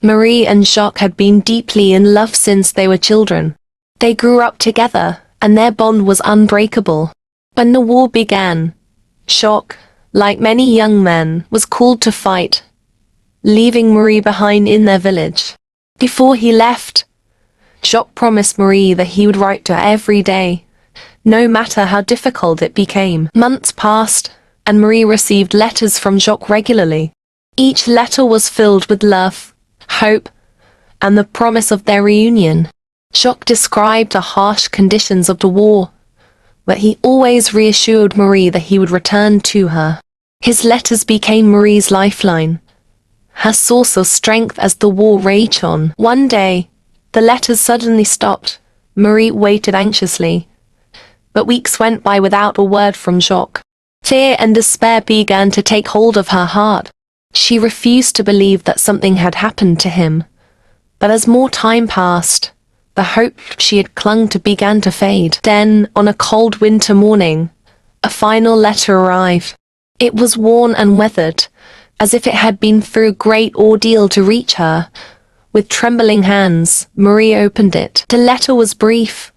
Marie and Jacques had been deeply in love since they were children. They grew up together, and their bond was unbreakable. When the war began, Jacques, like many young men, was called to fight, leaving Marie behind in their village. Before he left, Jacques promised Marie that he would write to her every day, no matter how difficult it became. Months passed, and Marie received letters from Jacques regularly. Each letter was filled with love, hope, and the promise of their reunion. Jacques described the harsh conditions of the war, but he always reassured Marie that he would return to her. His letters became Marie's lifeline, her source of strength as the war raged on. One day, the letters suddenly stopped. Marie waited anxiously, but weeks went by without a word from Jacques. Fear and despair began to take hold of her heart. She refused to believe that something had happened to him. But as more time passed, the hope she had clung to began to fade. Then, on a cold winter morning, a final letter arrived. It was worn and weathered, as if it had been through a great ordeal to reach her. With trembling hands, Marie opened it. The letter was brief,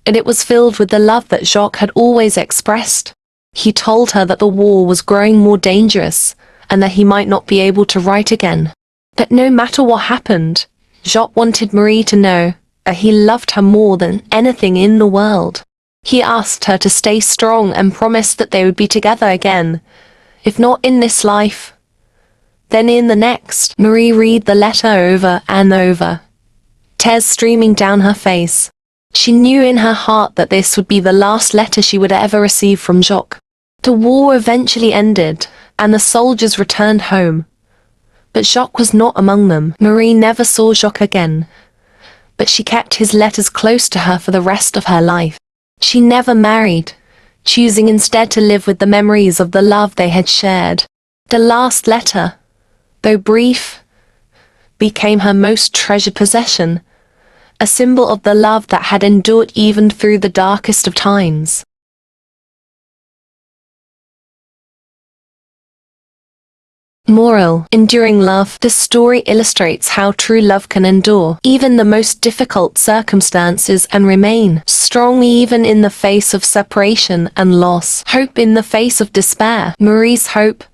and it was filled with the love that Jacques had always expressed. He told her that the war was growing more dangerous, and that he might not be able to write again. That no matter what happened, Jacques wanted Marie to know that he loved her more than anything in the world. He asked her to stay strong and promised that they would be together again, if not in this life, then in the next. Marie read the letter over and over, tears streaming down her face. She knew in her heart that this would be the last letter she would ever receive from Jacques. The war eventually ended, and the soldiers returned home. But Jacques was not among them. Marie never saw Jacques again, but she kept his letters close to her for the rest of her life. She never married, choosing instead to live with the memories of the love they had shared. The last letter, though brief, became her most treasured possession, a symbol of the love that had endured even through the darkest of times. Moral: enduring love. This story illustrates how true love can endure even the most difficult circumstances and remain strong even in the face of separation and loss. Hope in the face of despair. Marie's hope,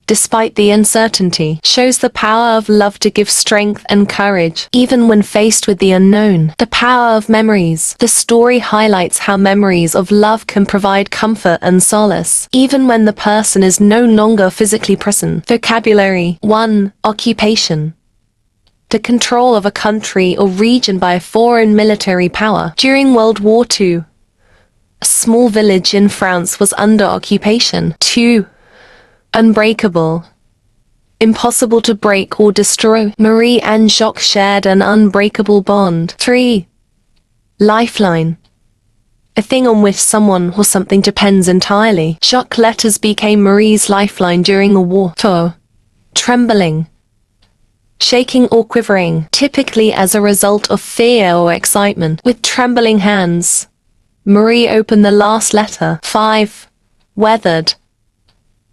despite the uncertainty, shows the power of love to give strength and courage, even when faced with the unknown. The power of memories. The story highlights how memories of love can provide comfort and solace, even when the person is no longer physically present. Vocabulary. 1. Occupation. The control of a country or region by a foreign military power. During World War II, a small village in France was under occupation. 2. Unbreakable. Impossible to break or destroy. Marie and Jacques shared an unbreakable bond. 3. Lifeline. A thing on which someone or something depends entirely. Jacques' letters became Marie's lifeline during the war. 4. Trembling. Shaking or quivering, typically as a result of fear or excitement. With trembling hands, Marie opened the last letter. 5. Weathered.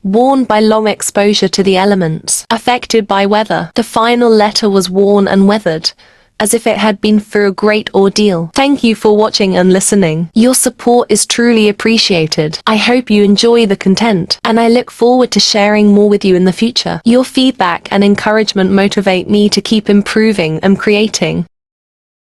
Worn by long exposure to the elements. Affected by weather. The final letter was worn and weathered, as if it had been through a great ordeal. Thank you for watching and listening. Your support is truly appreciated. I hope you enjoy the content, and I look forward to sharing more with you in the future. Your feedback and encouragement motivate me to keep improving and creating.